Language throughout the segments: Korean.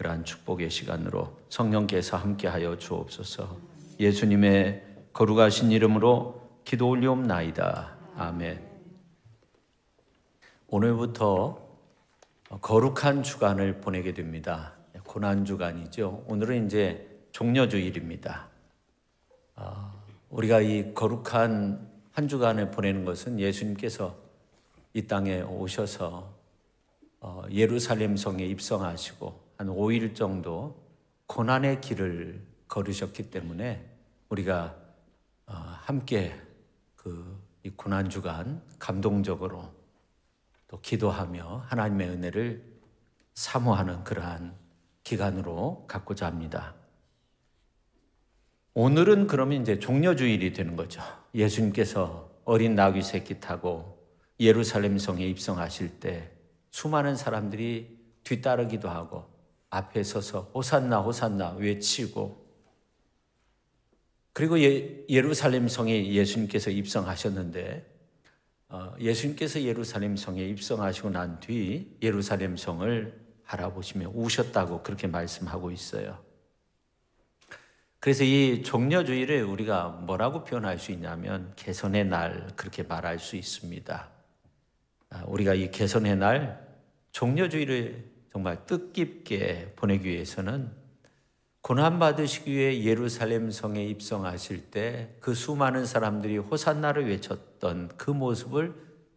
그러한 축복의 시간으로 성령께서 함께하여 주옵소서. 예수님의 거룩하신 이름으로 기도 올리옵나이다. 아멘. 오늘부터 거룩한 주간을 보내게 됩니다. 고난 주간이죠. 오늘은 이제 종려주일입니다. 우리가 이 거룩한 한 주간을 보내는 것은 예수님께서 이 땅에 오셔서 예루살렘 성에 입성하시고 한 5일 정도 고난의 길을 걸으셨기 때문에 우리가 함께 이 고난 주간 감동적으로 또 기도하며 하나님의 은혜를 사모하는 그러한 기간으로 갖고자 합니다. 오늘은 그러면 이제 종려주일이 되는 거죠. 예수님께서 어린 나귀 새끼 타고 예루살렘 성에 입성하실 때 수많은 사람들이 뒤따르기도 하고 앞에 서서 호산나 호산나 외치고, 그리고 예루살렘 성에 예수님께서 입성하셨는데 예수님께서 예루살렘 성에 입성하시고 난 뒤 예루살렘 성을 바라보시며 우셨다고 그렇게 말씀하고 있어요. 그래서 이 종려주일을 우리가 뭐라고 표현할 수 있냐면 개선의 날, 그렇게 말할 수 있습니다. 우리가 이 개선의 날, 종려주일을 정말 뜻깊게 보내기 위해서는 고난받으시기 위해 예루살렘 성에 입성하실 때 그 수많은 사람들이 호산나를 외쳤던 그 모습을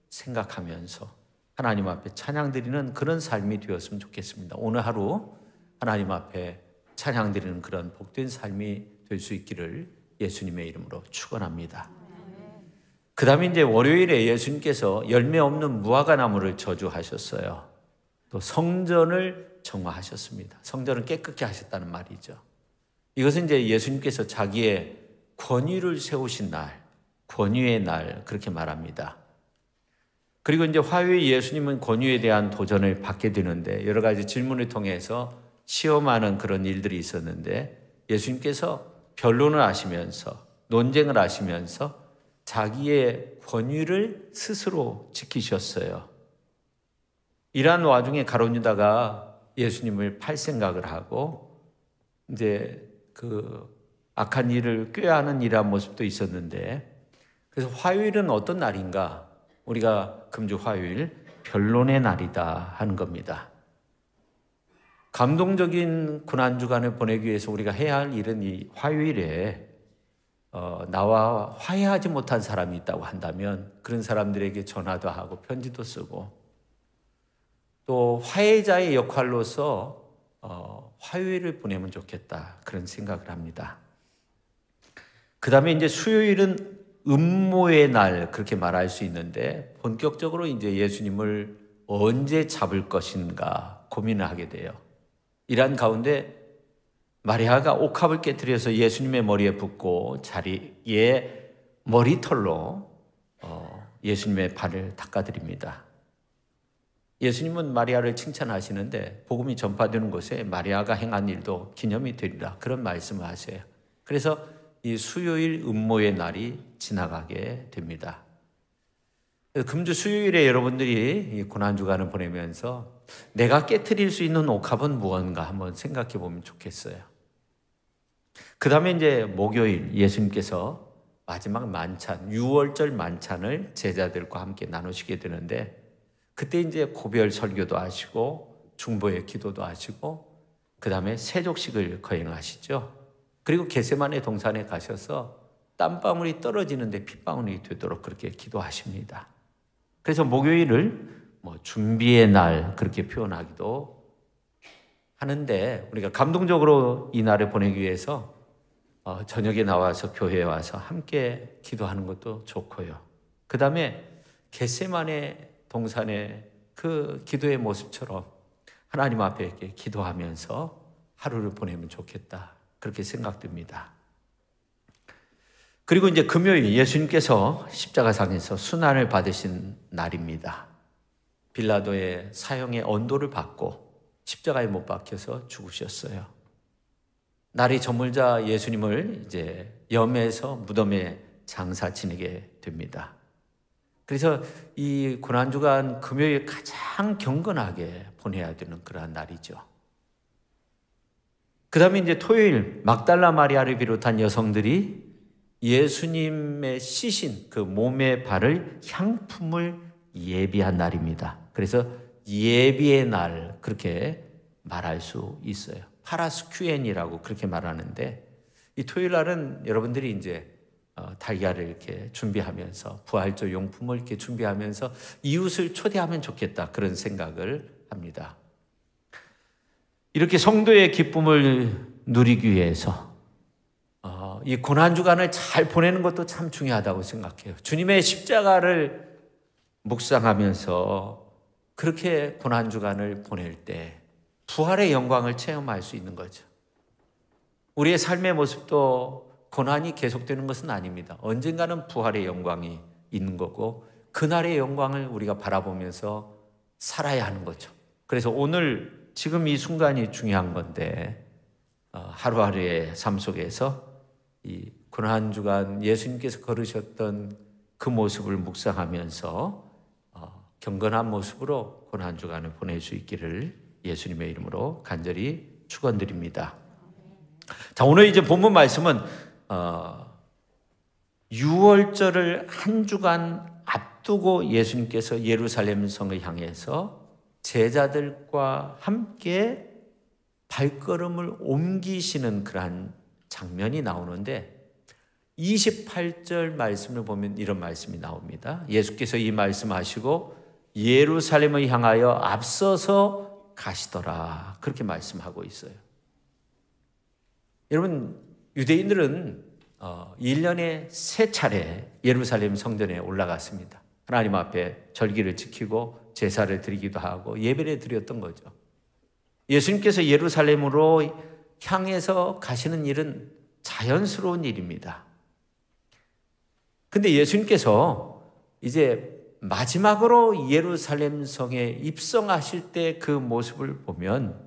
생각하면서 하나님 앞에 찬양드리는 그런 삶이 되었으면 좋겠습니다. 오늘 하루 하나님 앞에 찬양드리는 그런 복된 삶이 될 수 있기를 예수님의 이름으로 축원합니다. 그 다음에 이제 월요일에 예수님께서 열매 없는 무화과 나무를 저주하셨어요. 또 성전을 정화하셨습니다. 성전을 깨끗게 하셨다는 말이죠. 이것은 이제 예수님께서 자기의 권위를 세우신 날, 권위의 날, 그렇게 말합니다. 그리고 이제 화요일 예수님은 권위에 대한 도전을 받게 되는데 여러 가지 질문을 통해서 시험하는 그런 일들이 있었는데 예수님께서 변론을 하시면서 논쟁을 하시면서 자기의 권위를 스스로 지키셨어요. 이러한 와중에 가룟 유다가 예수님을 팔 생각을 하고 이제 그 악한 일을 꾀하는 이러한 모습도 있었는데, 그래서 화요일은 어떤 날인가? 우리가 금주 화요일 변론의 날이다 하는 겁니다. 감동적인 고난주간을 보내기 위해서 우리가 해야 할 일은 이 화요일에 나와 화해하지 못한 사람이 있다고 한다면 그런 사람들에게 전화도 하고 편지도 쓰고 또 화해자의 역할로서 화요일을 보내면 좋겠다, 그런 생각을 합니다. 그 다음에 이제 수요일은 음모의 날, 그렇게 말할 수 있는데 본격적으로 이제 예수님을 언제 잡을 것인가 고민을 하게 돼요. 이러한 가운데 마리아가 옥합을 깨뜨려서 예수님의 머리에 붓고 자리에 머리털로 예수님의 발을 닦아드립니다. 예수님은 마리아를 칭찬하시는데 복음이 전파되는 곳에 마리아가 행한 일도 기념이 되리라, 그런 말씀을 하세요. 그래서 이 수요일 음모의 날이 지나가게 됩니다. 금주 수요일에 여러분들이 이 고난주간을 보내면서 내가 깨트릴 수 있는 옥합은 무언가 한번 생각해 보면 좋겠어요. 그 다음에 이제 목요일 예수님께서 마지막 만찬, 6월절 만찬을 제자들과 함께 나누시게 되는데 그때 이제 고별 설교도 하시고 중보의 기도도 하시고 그 다음에 세족식을 거행하시죠. 그리고 겟세마네 동산에 가셔서 땀방울이 떨어지는데 핏방울이 되도록 그렇게 기도하십니다. 그래서 목요일을 준비의 날, 그렇게 표현하기도 하는데 우리가 감동적으로 이 날을 보내기 위해서 저녁에 나와서 교회에 와서 함께 기도하는 것도 좋고요. 그 다음에 겟세마네 동산의 그 기도의 모습처럼 하나님 앞에 이렇게 기도하면서 하루를 보내면 좋겠다, 그렇게 생각됩니다. 그리고 이제 금요일 예수님께서 십자가상에서 순환을 받으신 날입니다. 빌라도의 사형의 언도를 받고 십자가에 못 박혀서 죽으셨어요. 날이 저물자 예수님을 이제 염해에서 무덤에 장사 지내게 됩니다. 그래서 이 고난주간 금요일 가장 경건하게 보내야 되는 그러한 날이죠. 그 다음에 이제 토요일 막달라 마리아를 비롯한 여성들이 예수님의 씻인 그 몸에 바를 향품을 예비한 날입니다. 그래서 예비의 날 그렇게 말할 수 있어요. 파라스큐엔이라고 그렇게 말하는데, 이 토요일 날은 여러분들이 이제 달걀을 이렇게 준비하면서 부활절 용품을 이렇게 준비하면서 이웃을 초대하면 좋겠다 그런 생각을 합니다. 이렇게 성도의 기쁨을 누리기 위해서 이 고난주간을 잘 보내는 것도 참 중요하다고 생각해요. 주님의 십자가를 묵상하면서 그렇게 고난주간을 보낼 때 부활의 영광을 체험할 수 있는 거죠. 우리의 삶의 모습도 고난이 계속되는 것은 아닙니다. 언젠가는 부활의 영광이 있는 거고 그날의 영광을 우리가 바라보면서 살아야 하는 거죠. 그래서 오늘 지금 이 순간이 중요한 건데, 하루하루의 삶 속에서 이 고난주간 예수님께서 걸으셨던 그 모습을 묵상하면서 경건한 모습으로 고난주간을 보낼 수 있기를 예수님의 이름으로 간절히 축원드립니다. 자, 오늘 이제 본문 말씀은 6월절을 한 주간 앞두고 예수님께서 예루살렘 성을 향해서 제자들과 함께 발걸음을 옮기시는 그러한 장면이 나오는데, 28절 말씀을 보면 이런 말씀이 나옵니다. 예수께서 이 말씀하시고 예루살렘을 향하여 앞서서 가시더라 그렇게 말씀하고 있어요. 여러분, 유대인들은 1년에 3차례 예루살렘 성전에 올라갔습니다. 하나님 앞에 절기를 지키고 제사를 드리기도 하고 예배를 드렸던 거죠. 예수님께서 예루살렘으로 향해서 가시는 일은 자연스러운 일입니다. 근데 예수님께서 이제 마지막으로 예루살렘 성에 입성하실 때 그 모습을 보면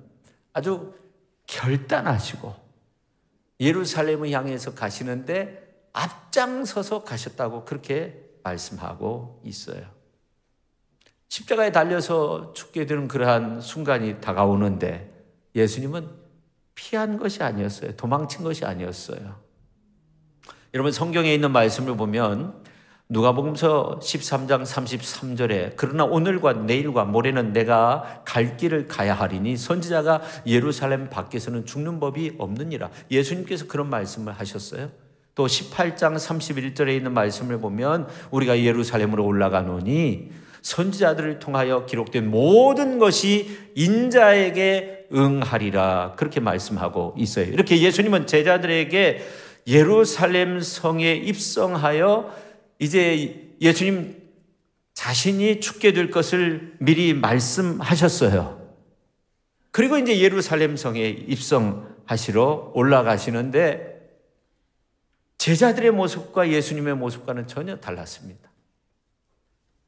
아주 결단하시고 예루살렘을 향해서 가시는데 앞장서서 가셨다고 그렇게 말씀하고 있어요. 십자가에 달려서 죽게 되는 그러한 순간이 다가오는데 예수님은 피한 것이 아니었어요. 도망친 것이 아니었어요. 여러분, 성경에 있는 말씀을 보면 누가복음서 13장 33절에 그러나 오늘과 내일과 모레는 내가 갈 길을 가야 하리니 선지자가 예루살렘 밖에서는 죽는 법이 없느니라. 예수님께서 그런 말씀을 하셨어요. 또 18장 31절에 있는 말씀을 보면 우리가 예루살렘으로 올라가노니 선지자들을 통하여 기록된 모든 것이 인자에게 응하리라 그렇게 말씀하고 있어요. 이렇게 예수님은 제자들에게 예루살렘 성에 입성하여 이제 예수님 자신이 죽게 될 것을 미리 말씀하셨어요. 그리고 이제 예루살렘 성에 입성하시러 올라가시는데 제자들의 모습과 예수님의 모습과는 전혀 달랐습니다.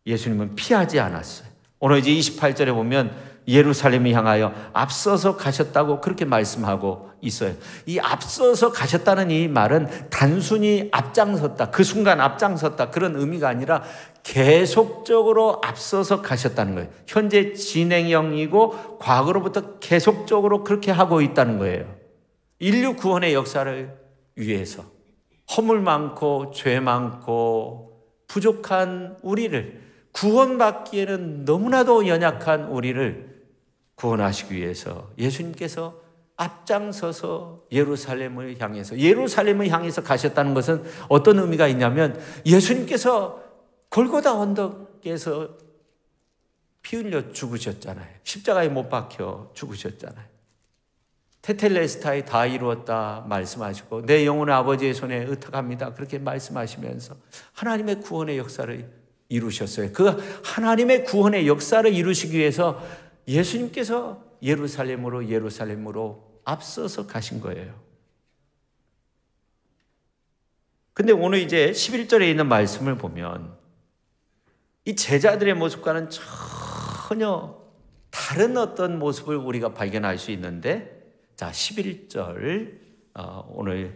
예수님은 피하지 않았어요. 오늘 이제 28절에 보면 예루살렘을 향하여 앞서서 가셨다고 그렇게 말씀하고 있어요. 이 앞서서 가셨다는 이 말은 단순히 앞장섰다, 그 순간 앞장섰다 그런 의미가 아니라 계속적으로 앞서서 가셨다는 거예요. 현재 진행형이고 과거로부터 계속적으로 그렇게 하고 있다는 거예요. 인류 구원의 역사를 위해서 허물 많고 죄 많고 부족한 우리를 구원받기에는 너무나도 연약한 우리를 구원하시기 위해서 예수님께서 앞장서서 예루살렘을 향해서 가셨다는 것은 어떤 의미가 있냐면 예수님께서 골고다 언덕에서 피 흘려 죽으셨잖아요. 십자가에 못 박혀 죽으셨잖아요. 테텔레스타이 다 이루었다 말씀하시고 내 영혼을 아버지의 손에 의탁합니다 그렇게 말씀하시면서 하나님의 구원의 역사를 이루셨어요. 그 하나님의 구원의 역사를 이루시기 위해서 예수님께서 예루살렘으로 앞서서 가신 거예요. 근데 오늘 이제 11절에 있는 말씀을 보면 이 제자들의 모습과는 전혀 다른 어떤 모습을 우리가 발견할 수 있는데, 자, 11절 오늘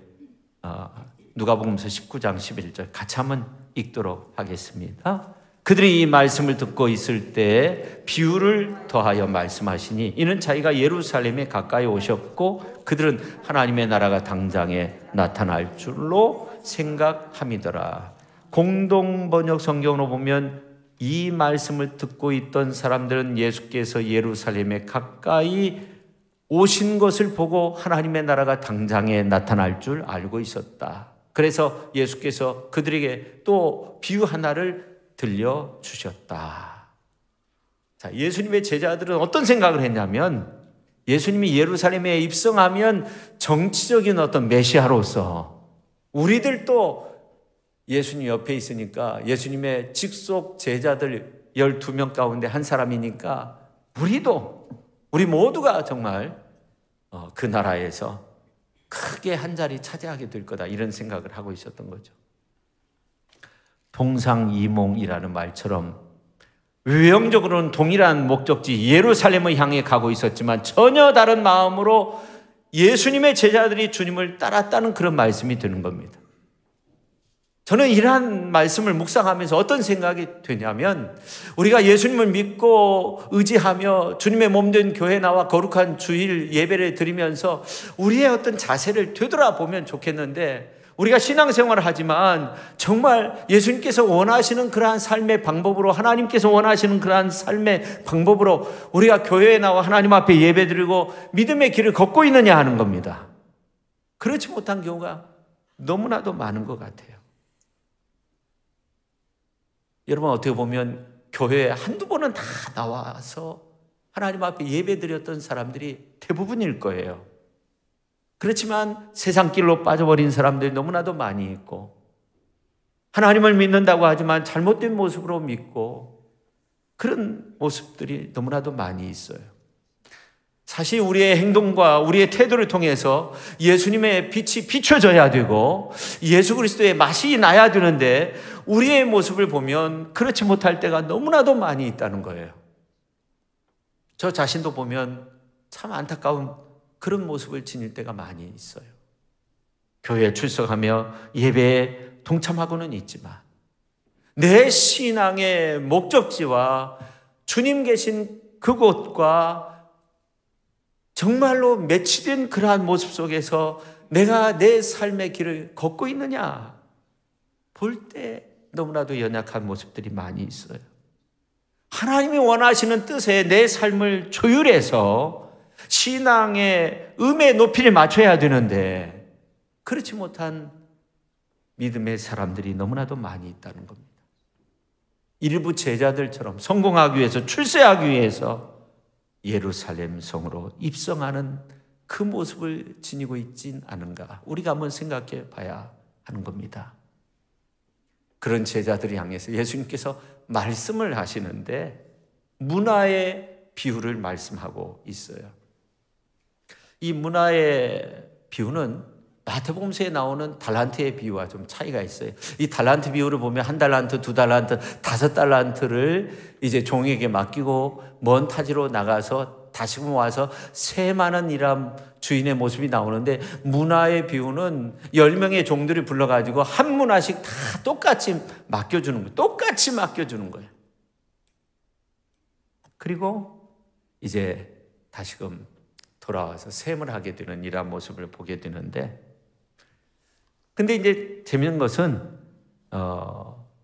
누가복음서 19장 11절 같이 한번 읽도록 하겠습니다. 그들이 이 말씀을 듣고 있을 때 비유를 더하여 말씀하시니 이는 자기가 예루살렘에 가까이 오셨고 그들은 하나님의 나라가 당장에 나타날 줄로 생각함이더라. 공동 번역 성경으로 보면 이 말씀을 듣고 있던 사람들은 예수께서 예루살렘에 가까이 오신 것을 보고 하나님의 나라가 당장에 나타날 줄 알고 있었다. 그래서 예수께서 그들에게 또 비유 하나를 들려주셨다. 자, 예수님의 제자들은 어떤 생각을 했냐면 예수님이 예루살렘에 입성하면 정치적인 어떤 메시아로서 우리들도 예수님 옆에 있으니까 예수님의 직속 제자들 12명 가운데 한 사람이니까 우리 모두가 정말 그 나라에서 크게 한 자리 차지하게 될 거다 이런 생각을 하고 있었던 거죠. 동상이몽이라는 말처럼 외형적으로는 동일한 목적지 예루살렘을 향해 가고 있었지만 전혀 다른 마음으로 예수님의 제자들이 주님을 따랐다는 그런 말씀이 드는 겁니다. 저는 이러한 말씀을 묵상하면서 어떤 생각이 되냐면 우리가 예수님을 믿고 의지하며 주님의 몸된 교회 나와 거룩한 주일 예배를 드리면서 우리의 어떤 자세를 되돌아보면 좋겠는데 우리가 신앙생활을 하지만 정말 예수님께서 원하시는 그러한 삶의 방법으로 하나님께서 원하시는 그러한 삶의 방법으로 우리가 교회에 나와 하나님 앞에 예배드리고 믿음의 길을 걷고 있느냐 하는 겁니다. 그렇지 못한 경우가 너무나도 많은 것 같아요. 여러분 어떻게 보면 교회에 한두 번은 다 나와서 하나님 앞에 예배드렸던 사람들이 대부분일 거예요. 그렇지만 세상 길로 빠져버린 사람들이 너무나도 많이 있고 하나님을 믿는다고 하지만 잘못된 모습으로 믿고 그런 모습들이 너무나도 많이 있어요. 사실 우리의 행동과 우리의 태도를 통해서 예수님의 빛이 비춰져야 되고 예수 그리스도의 맛이 나야 되는데 우리의 모습을 보면 그렇지 못할 때가 너무나도 많이 있다는 거예요. 저 자신도 보면 참 안타까운 그런 모습을 지닐 때가 많이 있어요. 교회에 출석하며 예배에 동참하고는 있지만 내 신앙의 목적지와 주님 계신 그곳과 정말로 매치된 그러한 모습 속에서 내가 내 삶의 길을 걷고 있느냐 볼 때 너무나도 연약한 모습들이 많이 있어요. 하나님이 원하시는 뜻에 내 삶을 조율해서 신앙의 음의 높이를 맞춰야 되는데 그렇지 못한 믿음의 사람들이 너무나도 많이 있다는 겁니다. 일부 제자들처럼 성공하기 위해서 출세하기 위해서 예루살렘 성으로 입성하는 그 모습을 지니고 있진 않은가 우리가 한번 생각해 봐야 하는 겁니다. 그런 제자들을 향해서 예수님께서 말씀을 하시는데 문화의 비유를 말씀하고 있어요. 이 문화의 비유는 마태복음서에 나오는 달란트의 비유와 좀 차이가 있어요. 이 달란트 비유를 보면 1달란트, 2달란트, 5달란트를 이제 종에게 맡기고 먼 타지로 나가서 다시금 와서 세 많은 일한 주인의 모습이 나오는데 문화의 비유는 10명의 종들이 불러가지고 한 문화씩 다 똑같이 맡겨주는 거예요. 똑같이 맡겨주는 거예요. 그리고 이제 다시금 돌아와서 셈을 하게 되는 이러한 모습을 보게 되는데 근데 이제 재밌는 것은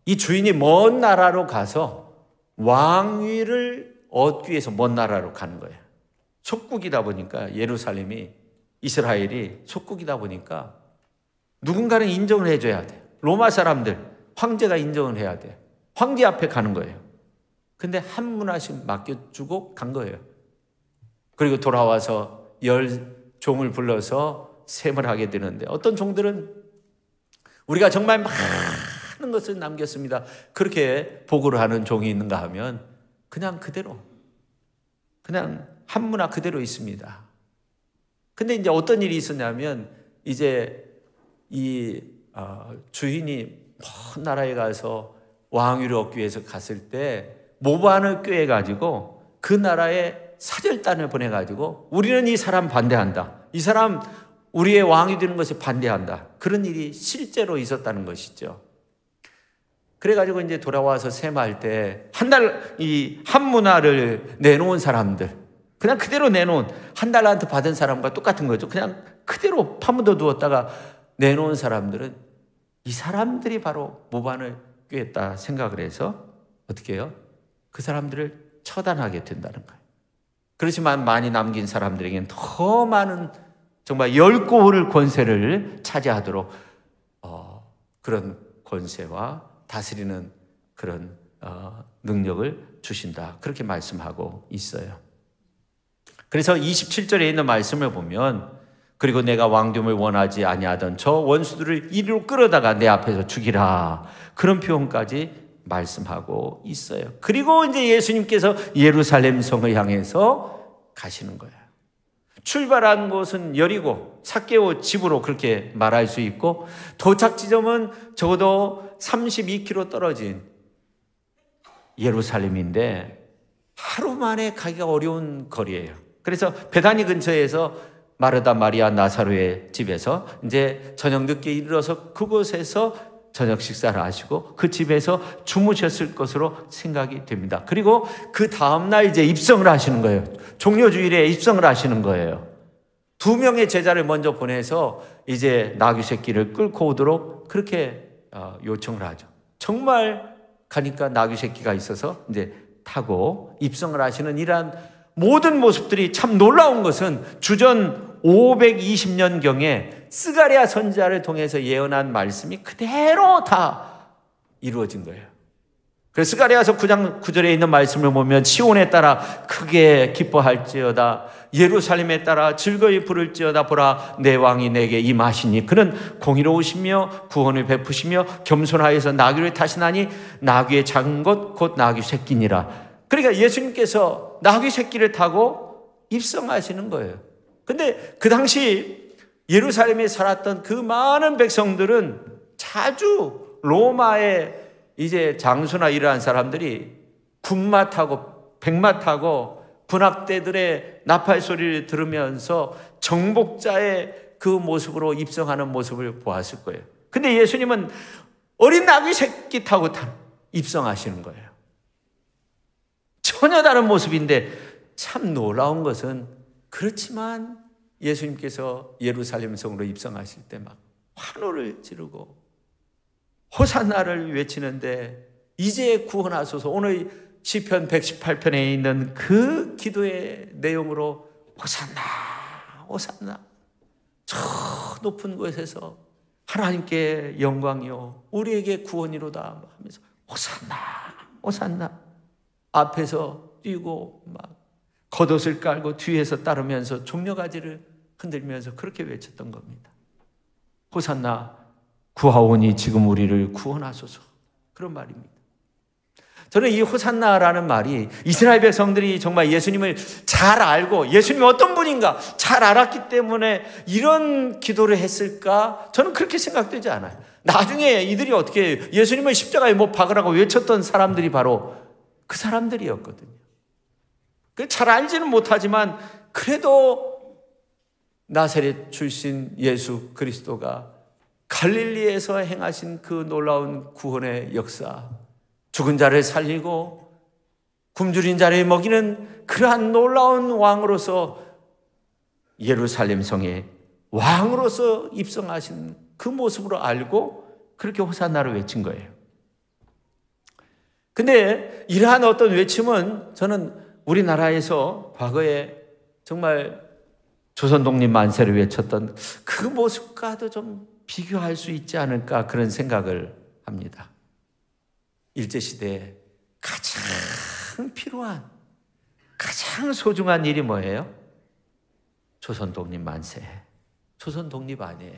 이 주인이 먼 나라로 가서 왕위를 얻기 위해서 먼 나라로 가는 거예요. 속국이다 보니까 예루살렘이 이스라엘이 속국이다 보니까 누군가는 인정을 해줘야 돼요. 로마 사람들 황제가 인정을 해야 돼요. 황제 앞에 가는 거예요. 근데 한 문화씩 맡겨주고 간 거예요. 그리고 돌아와서 10종을 불러서 셈을 하게 되는데 어떤 종들은 우리가 정말 많은 것을 남겼습니다. 그렇게 보고를 하는 종이 있는가 하면 그냥 그대로 그냥 한 문화 그대로 있습니다. 근데 이제 어떤 일이 있었냐면 이제 이 주인이 먼 나라에 가서 왕위를 얻기 위해서 갔을 때 모반을 꾀해가지고 그 나라에 사절단을 보내가지고 우리는 이 사람 반대한다. 이 사람 우리의 왕이 되는 것에 반대한다. 그런 일이 실제로 있었다는 것이죠. 그래가지고 이제 돌아와서 세마할 때 한 달 이 한 문화를 내놓은 사람들, 그냥 그대로 내놓은, 한 달란트 받은 사람과 똑같은 거죠. 그냥 그대로 파묻어 두었다가 내놓은 사람들은 이 사람들이 바로 모반을 꿰었다 생각을 해서 어떻게 해요? 그 사람들을 처단하게 된다는 거예요. 그렇지만 많이 남긴 사람들에게는 더 많은 정말 10고을 권세를 차지하도록 그런 권세와 다스리는 그런 능력을 주신다. 그렇게 말씀하고 있어요. 그래서 27절에 있는 말씀을 보면, 그리고 내가 왕됨을 원하지 아니하던 저 원수들을 이리로 끌어다가 내 앞에서 죽이라. 그런 표현까지 말씀하고 있어요. 그리고 이제 예수님께서 예루살렘 성을 향해서 가시는 거예요. 출발한 곳은 여리고 삭개오 집으로 그렇게 말할 수 있고, 도착 지점은 적어도 32km 떨어진 예루살렘인데 하루 만에 가기가 어려운 거리예요. 그래서 베다니 근처에서 마르다 마리아 나사로의 집에서 이제 저녁 늦게 이르러서 그곳에서 저녁 식사를 하시고 그 집에서 주무셨을 것으로 생각이 됩니다. 그리고 그 다음날 이제 입성을 하시는 거예요. 종려주일에 입성을 하시는 거예요. 2명의 제자를 먼저 보내서 이제 나귀 새끼를 끌고 오도록 그렇게 요청을 하죠. 정말 가니까 나귀 새끼가 있어서 이제 타고 입성을 하시는 이러한 모든 모습들이 참 놀라운 것은 주전 520년경에 스가랴 선지자를 통해서 예언한 말씀이 그대로 다 이루어진 거예요. 그래서 스가랴서 9장 9절에 있는 말씀을 보면 시온에 따라 크게 기뻐할지어다, 예루살렘에 따라 즐거이 부를지어다. 보라, 내 왕이 내게 임하시니 그는 공의로우시며 구원을 베푸시며 겸손하여서 나귀를 타시나니 나귀의 작은 것 곧 나귀 새끼니라. 그러니까 예수님께서 나귀 새끼를 타고 입성하시는 거예요. 근데 그 당시 예루살렘에 살았던 그 많은 백성들은 자주 로마의 이제 장수나 이러한 사람들이 군마 타고 백마 타고 군악대들의 나팔 소리를 들으면서 정복자의 그 모습으로 입성하는 모습을 보았을 거예요. 근데 예수님은 어린 나귀 새끼 타고 입성하시는 거예요. 전혀 다른 모습인데 참 놀라운 것은, 그렇지만 예수님께서 예루살렘 성으로 입성하실 때 막 환호를 지르고 호산나를 외치는데, 이제 구원하소서, 오늘 시편 118편에 있는 그 기도의 내용으로 호산나 호산나, 저 높은 곳에서 하나님께 영광이요 우리에게 구원이로다 하면서 호산나 호산나 앞에서 뛰고 막 겉옷을 깔고 뒤에서 따르면서 종려가지를 흔들면서 그렇게 외쳤던 겁니다. 호산나, 구하오니 지금 우리를 구원하소서, 그런 말입니다. 저는 이 호산나라는 말이 이스라엘 백성들이 정말 예수님을 잘 알고 예수님이 어떤 분인가 잘 알았기 때문에 이런 기도를 했을까? 저는 그렇게 생각되지 않아요. 나중에 이들이 어떻게 예수님을 십자가에 못 박으라고 외쳤던 사람들이 바로 그 사람들이었거든요. 잘 알지는 못하지만 그래도 나사렛 출신 예수 그리스도가 갈릴리에서 행하신 그 놀라운 구원의 역사, 죽은 자를 살리고 굶주린 자를 먹이는 그러한 놀라운 왕으로서 예루살렘 성에 왕으로서 입성하신 그 모습으로 알고 그렇게 호산나를 외친 거예요. 근데 이러한 어떤 외침은 저는 우리나라에서 과거에 정말 조선 독립 만세를 외쳤던 그 모습과도 좀 비교할 수 있지 않을까, 그런 생각을 합니다. 일제시대에 가장 필요한, 가장 소중한 일이 뭐예요? 조선 독립 만세. 조선 독립 아니에요.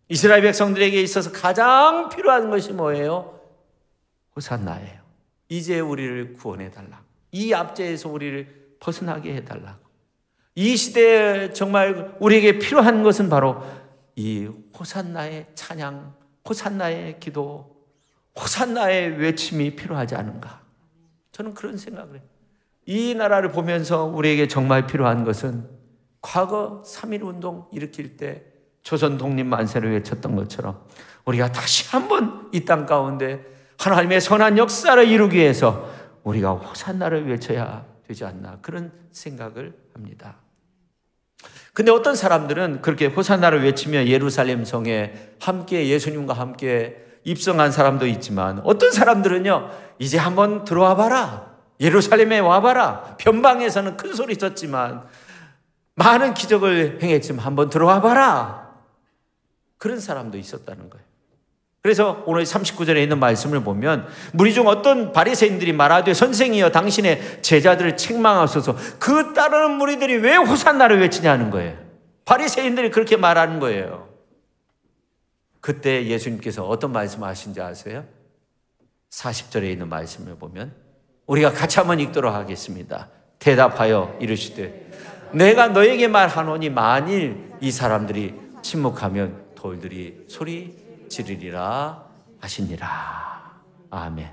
이스라엘 백성들에게 있어서 가장 필요한 것이 뭐예요? 호산나예요. 이제 우리를 구원해달라고, 이 압제에서 우리를 벗어나게 해달라고. 이 시대에 정말 우리에게 필요한 것은 바로 이 호산나의 찬양, 호산나의 기도, 호산나의 외침이 필요하지 않은가. 저는 그런 생각을 해요. 이 나라를 보면서 우리에게 정말 필요한 것은 과거 3.1운동 일으킬 때 조선 독립 만세를 외쳤던 것처럼 우리가 다시 한번 이 땅 가운데 하나님의 선한 역사를 이루기 위해서 우리가 호산나를 외쳐야 되지 않나, 그런 생각을 합니다. 근데 어떤 사람들은 그렇게 호산나를 외치며 예루살렘 성에 함께 예수님과 함께 입성한 사람도 있지만, 어떤 사람들은요, 이제 한번 들어와 봐라, 예루살렘에 와봐라, 변방에서는 큰 소리 쳤지만 많은 기적을 행했지만 한번 들어와 봐라, 그런 사람도 있었다는 거예요. 그래서 오늘 39절에 있는 말씀을 보면 무리 중 어떤 바리새인들이 말하되 선생이여 당신의 제자들을 책망하소서. 그 따르는 무리들이 왜 호산나를 외치냐는 거예요. 바리새인들이 그렇게 말하는 거예요. 그때 예수님께서 어떤 말씀을 하신지 아세요? 40절에 있는 말씀을 보면 우리가 같이 한번 읽도록 하겠습니다. 대답하여 이르시되 내가 너에게 말하노니 만일 이 사람들이 침묵하면 돌들이 소리 지르리라 하시니라. 아멘.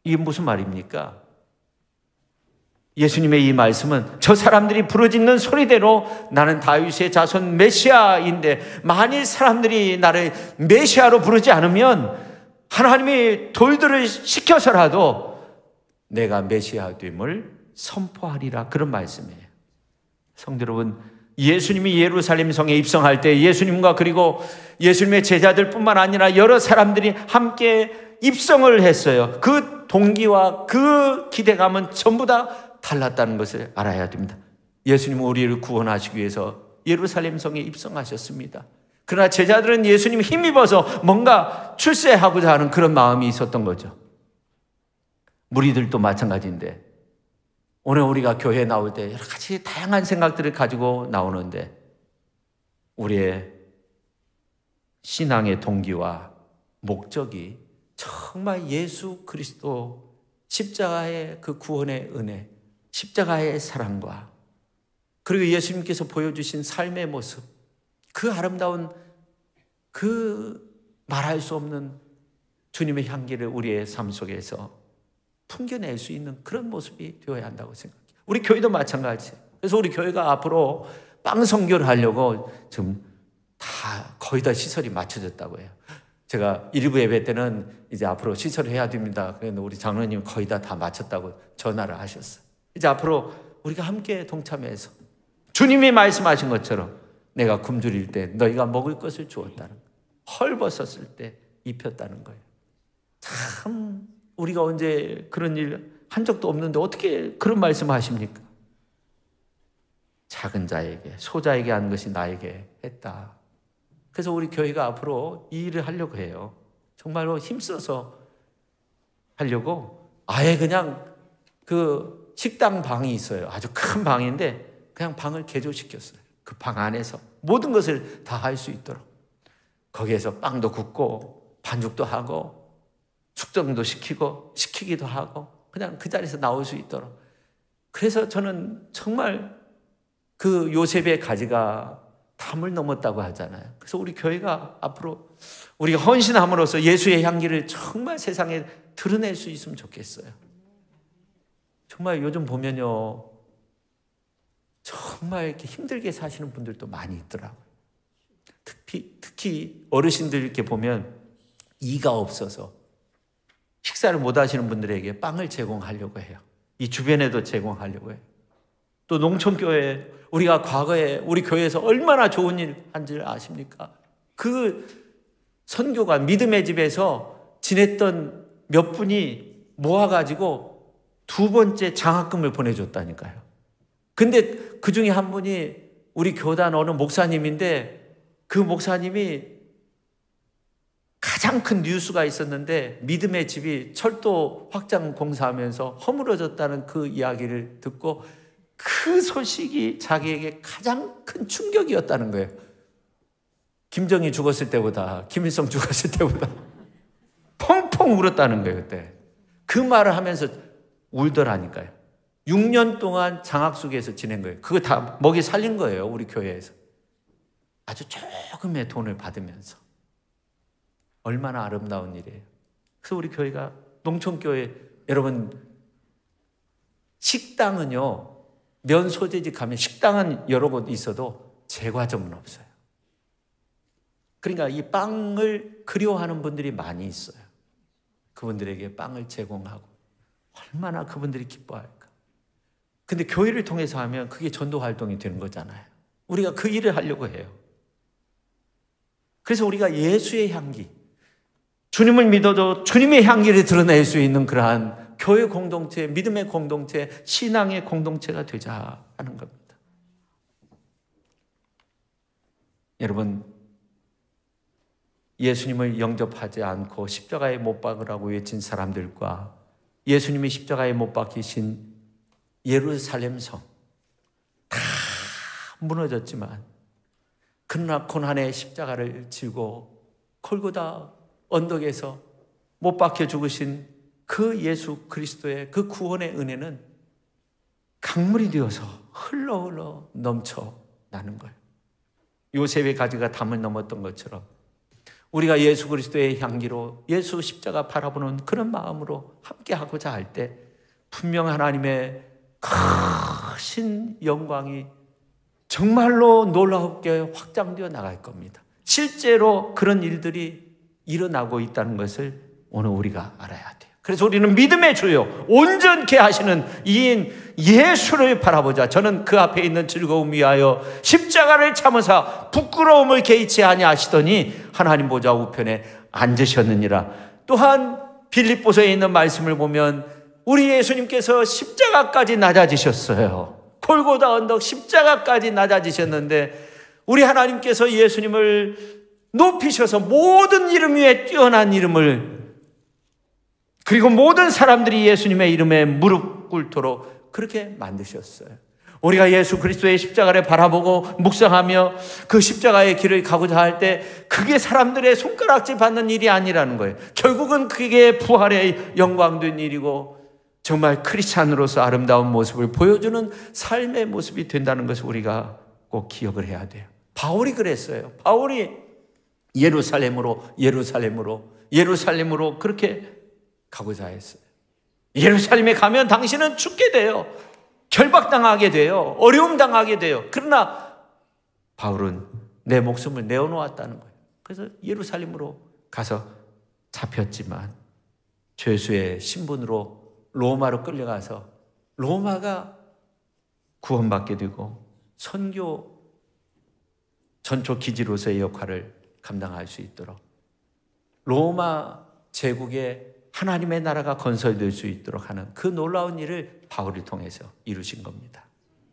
이게 무슨 말입니까? 예수님의 이 말씀은 저 사람들이 부르짖는 소리대로 나는 다윗의 자손 메시아인데 만일 사람들이 나를 메시아로 부르지 않으면 하나님이 돌들을 시켜서라도 내가 메시아됨을 선포하리라, 그런 말씀이에요. 성도 여러분, 예수님이 예루살렘 성에 입성할 때 예수님과 그리고 예수님의 제자들뿐만 아니라 여러 사람들이 함께 입성을 했어요. 그 동기와 그 기대감은 전부 다 달랐다는 것을 알아야 됩니다. 예수님은 우리를 구원하시기 위해서 예루살렘 성에 입성하셨습니다. 그러나 제자들은 예수님 힘입어서 뭔가 출세하고자 하는 그런 마음이 있었던 거죠. 무리들도 마찬가지인데 오늘 우리가 교회에 나올 때 여러 가지 다양한 생각들을 가지고 나오는데 우리의 신앙의 동기와 목적이 정말 예수 그리스도 십자가의 그 구원의 은혜, 십자가의 사랑과 그리고 예수님께서 보여주신 삶의 모습, 그 아름다운 그 말할 수 없는 주님의 향기를 우리의 삶 속에서 풍겨낼 수 있는 그런 모습이 되어야 한다고 생각해요. 우리 교회도 마찬가지예요. 그래서 우리 교회가 앞으로 빵 선교를 하려고 지금 다 거의 다 시설이 맞춰졌다고 해요. 제가 1부 예배 때는 이제 앞으로 시설을 해야 됩니다. 그런데 우리 장로님 거의 다 맞췄다고 전화를 하셨어요. 이제 앞으로 우리가 함께 동참해서 주님이 말씀하신 것처럼 내가 굶주릴 때 너희가 먹을 것을 주었다는 거예요. 헐벗었을 때 입혔다는 거예요. 참 우리가 언제 그런 일 한 적도 없는데 어떻게 그런 말씀을 하십니까? 작은 자에게, 소자에게 한 것이 나에게 했다. 그래서 우리 교회가 앞으로 이 일을 하려고 해요. 정말로 힘써서 하려고 아예 그냥 그 식당 방이 있어요. 아주 큰 방인데 그냥 방을 개조시켰어요. 그 방 안에서 모든 것을 다 할 수 있도록 거기에서 빵도 굽고 반죽도 하고 숙성도 시키기도 하고 그냥 그 자리에서 나올 수 있도록. 그래서 저는 정말 그 요셉의 가지가 담을 넘었다고 하잖아요. 그래서 우리 교회가 앞으로 우리가 헌신함으로써 예수의 향기를 정말 세상에 드러낼 수 있으면 좋겠어요. 정말 요즘 보면요, 정말 이렇게 힘들게 사시는 분들도 많이 있더라고요. 특히 어르신들 이렇게 보면 이가 없어서 식사를 못 하시는 분들에게 빵을 제공하려고 해요. 이 주변에도 제공하려고 해요. 또 농촌교회, 우리가 과거에 우리 교회에서 얼마나 좋은 일 한지 아십니까? 그 선교가 믿음의 집에서 지냈던 몇 분이 모아가지고 2번째 장학금을 보내줬다니까요. 근데 그 중에 한 분이 우리 교단 어느 목사님인데 그 목사님이 가장 큰 뉴스가 있었는데 믿음의 집이 철도 확장 공사하면서 허물어졌다는 그 이야기를 듣고 그 소식이 자기에게 가장 큰 충격이었다는 거예요. 김정희 죽었을 때보다 김일성 죽었을 때보다 펑펑 울었다는 거예요. 그때 그 말을 하면서 울더라니까요. 6년 동안 장학숙에서 지낸 거예요. 그거 다 먹이 살린 거예요. 우리 교회에서 아주 조금의 돈을 받으면서. 얼마나 아름다운 일이에요. 그래서 우리 교회가 농촌교회, 여러분 식당은요, 면 소재지 가면 식당은 여러 곳 있어도 제과점은 없어요. 그러니까 이 빵을 그리워하는 분들이 많이 있어요. 그분들에게 빵을 제공하고 얼마나 그분들이 기뻐할까. 근데 교회를 통해서 하면 그게 전도 활동이 되는 거잖아요. 우리가 그 일을 하려고 해요. 그래서 우리가 예수의 향기, 주님을 믿어도 주님의 향기를 드러낼 수 있는 그러한 교회 공동체, 믿음의 공동체, 신앙의 공동체가 되자 하는 겁니다. 여러분, 예수님을 영접하지 않고 십자가에 못 박으라고 외친 사람들과 예수님이 십자가에 못 박히신 예루살렘 성, 다 무너졌지만 그러나 고난의 십자가를 지고 골고다 언덕에서 못 박혀 죽으신 그 예수 그리스도의 그 구원의 은혜는 강물이 되어서 흘러 넘쳐 나는 거예요. 요셉의 가지가 담을 넘었던 것처럼 우리가 예수 그리스도의 향기로 예수 십자가 바라보는 그런 마음으로 함께하고자 할 때 분명 하나님의 크신 영광이 정말로 놀랍게 확장되어 나갈 겁니다. 실제로 그런 일들이 일어나고 있다는 것을 오늘 우리가 알아야 돼요. 그래서 우리는 믿음의 주요 온전케 하시는 이인 예수를 바라보자. 저는 그 앞에 있는 즐거움 위하여 십자가를 참으사 부끄러움을 개의치 아니하시더니 하나님 보좌 우편에 앉으셨느니라. 또한 빌립보서에 있는 말씀을 보면 우리 예수님께서 십자가까지 낮아지셨어요. 골고다 언덕 십자가까지 낮아지셨는데 우리 하나님께서 예수님을 높이셔서 모든 이름 위에 뛰어난 이름을, 그리고 모든 사람들이 예수님의 이름에 무릎 꿇도록 그렇게 만드셨어요. 우리가 예수 그리스도의 십자가를 바라보고 묵상하며 그 십자가의 길을 가고자 할 때 그게 사람들의 손가락질 받는 일이 아니라는 거예요. 결국은 그게 부활의 영광된 일이고 정말 크리스찬으로서 아름다운 모습을 보여주는 삶의 모습이 된다는 것을 우리가 꼭 기억을 해야 돼요. 바울이 그랬어요. 바울이 예루살렘으로 그렇게 가고자 했어요. 예루살렘에 가면 당신은 죽게 돼요. 결박당하게 돼요. 어려움 당하게 돼요. 그러나 바울은 내 목숨을 내어놓았다는 거예요. 그래서 예루살렘으로 가서 잡혔지만 죄수의 신분으로 로마로 끌려가서 로마가 구원받게 되고 선교 전초 기지로서의 역할을 감당할 수 있도록 로마 제국의 하나님의 나라가 건설될 수 있도록 하는 그 놀라운 일을 바울을 통해서 이루신 겁니다.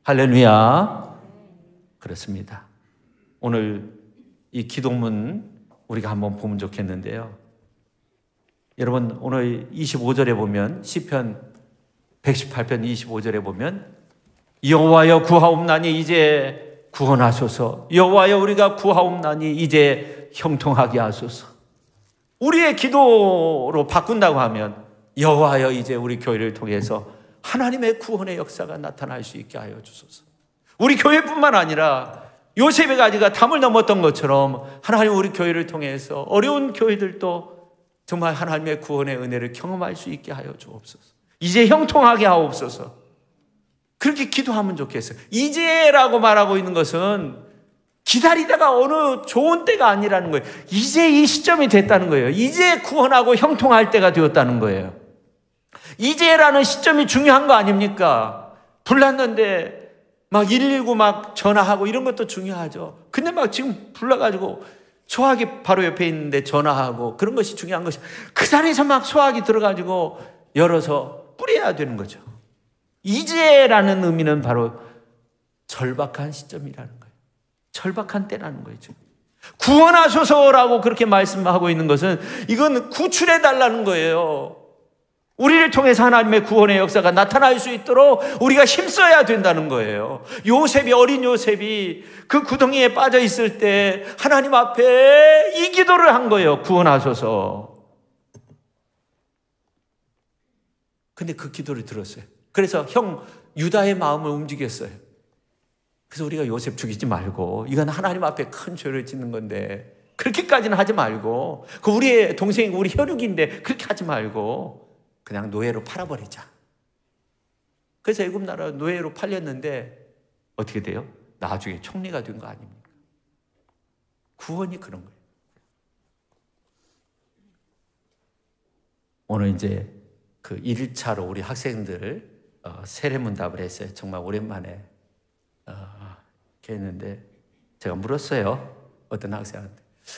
할렐루야. 그렇습니다. 오늘 이 기도문 우리가 한번 보면 좋겠는데요. 여러분 오늘 25절에 보면 시편 118편 25절에 보면 여호와여 구하옵나니 이제 구원하소서. 여호와여 우리가 구하옵나니 이제 형통하게 하소서. 우리의 기도로 바꾼다고 하면 여호와여 이제 우리 교회를 통해서 하나님의 구원의 역사가 나타날 수 있게 하여 주소서. 우리 교회뿐만 아니라 요셉의 가지가 담을 넘었던 것처럼 하나님 우리 교회를 통해서 어려운 교회들도 정말 하나님의 구원의 은혜를 경험할 수 있게 하여 주옵소서. 이제 형통하게 하옵소서. 그렇게 기도하면 좋겠어요. 이제라고 말하고 있는 것은 기다리다가 어느 좋은 때가 아니라는 거예요. 이제 이 시점이 됐다는 거예요. 이제 구원하고 형통할 때가 되었다는 거예요. 이제라는 시점이 중요한 거 아닙니까? 불났는데 막 119 막 전화하고 이런 것도 중요하죠. 근데 막 지금 불러가지고 소화기 바로 옆에 있는데 전화하고 그런 것이 중요한 것이 그 자리에서 막 소화기 들어가지고 열어서 뿌려야 되는 거죠. 이제라는 의미는 바로 절박한 시점이라는 거예요. 절박한 때라는 거죠. 구원하소서라고 그렇게 말씀하고 있는 것은 이건 구출해 달라는 거예요. 우리를 통해서 하나님의 구원의 역사가 나타날 수 있도록 우리가 힘써야 된다는 거예요. 요셉이, 어린 요셉이 그 구덩이에 빠져 있을 때 하나님 앞에 이 기도를 한 거예요. 구원하소서. 근데 그 기도를 들었어요. 그래서 형 유다의 마음을 움직였어요. 그래서 우리가 요셉 죽이지 말고 이건 하나님 앞에 큰 죄를 짓는 건데 그렇게까지는 하지 말고 그 우리의 동생이고 우리 혈육인데 그렇게 하지 말고 그냥 노예로 팔아버리자. 그래서 애굽 나라 노예로 팔렸는데 어떻게 돼요? 나중에 총리가 된 거 아닙니까? 구원이 그런 거예요. 오늘 이제 그 1차로 우리 학생들 세례문답을 했어요. 정말 오랜만에 이렇게 했는데 제가 물었어요. 어떤 학생한테.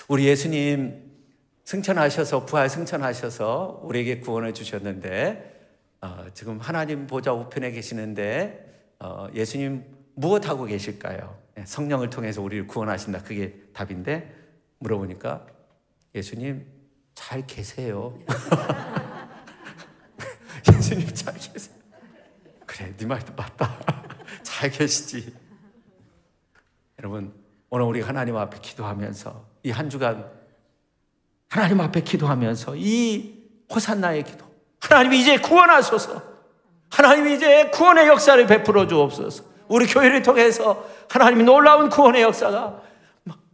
우리 예수님 승천하셔서 부활 승천하셔서 우리에게 구원을 주셨는데 지금 하나님 보좌 우편에 계시는데 예수님 무엇하고 계실까요? 성령을 통해서 우리를 구원하신다. 그게 답인데 물어보니까 예수님 잘 계세요. 예수님 잘 계세요. 그래, 네 말도 맞다. 잘 계시지. 여러분, 오늘 우리 하나님 앞에 기도하면서 이 한 주간 하나님 앞에 기도하면서 이 호산나의 기도, 하나님이 이제 구원하소서, 하나님이 이제 구원의 역사를 베풀어 주옵소서. 우리 교회를 통해서 하나님이 놀라운 구원의 역사가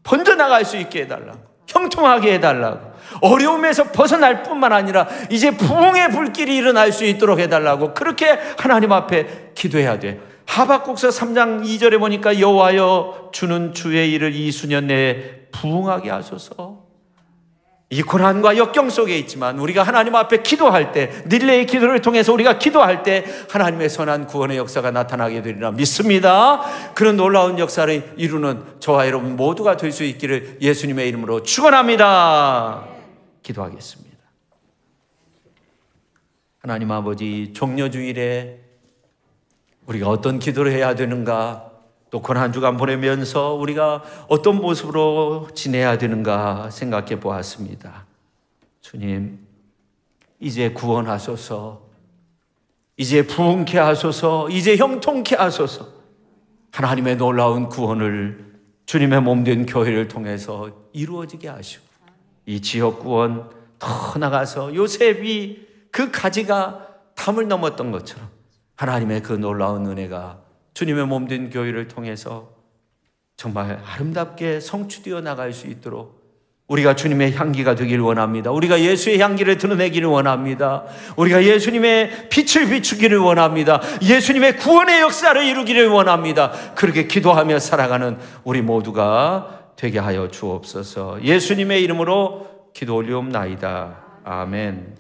번져나갈 수 있게 해달라고, 형통하게 해달라고, 어려움에서 벗어날 뿐만 아니라 이제 부흥의 불길이 일어날 수 있도록 해달라고, 그렇게 하나님 앞에 기도해야 돼. 하박국서 3장 2절에 보니까 여호와여 주는 주의 일을 이 수년 내에 부흥하게 하소서. 이 고난과 역경 속에 있지만 우리가 하나님 앞에 기도할 때, 릴레이 기도를 통해서 우리가 기도할 때 하나님의 선한 구원의 역사가 나타나게 되리라 믿습니다. 그런 놀라운 역사를 이루는 저와 여러분 모두가 될 수 있기를 예수님의 이름으로 축원합니다. 기도하겠습니다. 하나님 아버지, 종려주일에 우리가 어떤 기도를 해야 되는가, 또 고난 주간 보내면서 우리가 어떤 모습으로 지내야 되는가 생각해 보았습니다. 주님, 이제 구원하소서, 이제 부흥케 하소서, 이제 형통케 하소서. 하나님의 놀라운 구원을 주님의 몸된 교회를 통해서 이루어지게 하시고, 이 지역 구원 더 나가서 요셉이 그 가지가 담을 넘었던 것처럼 하나님의 그 놀라운 은혜가 주님의 몸된 교회를 통해서 정말 아름답게 성취되어 나갈 수 있도록 우리가 주님의 향기가 되길 원합니다. 우리가 예수의 향기를 드러내기를 원합니다. 우리가 예수님의 빛을 비추기를 원합니다. 예수님의 구원의 역사를 이루기를 원합니다. 그렇게 기도하며 살아가는 우리 모두가 되게 하여 주옵소서. 예수님의 이름으로 기도 올리옵나이다. 아멘.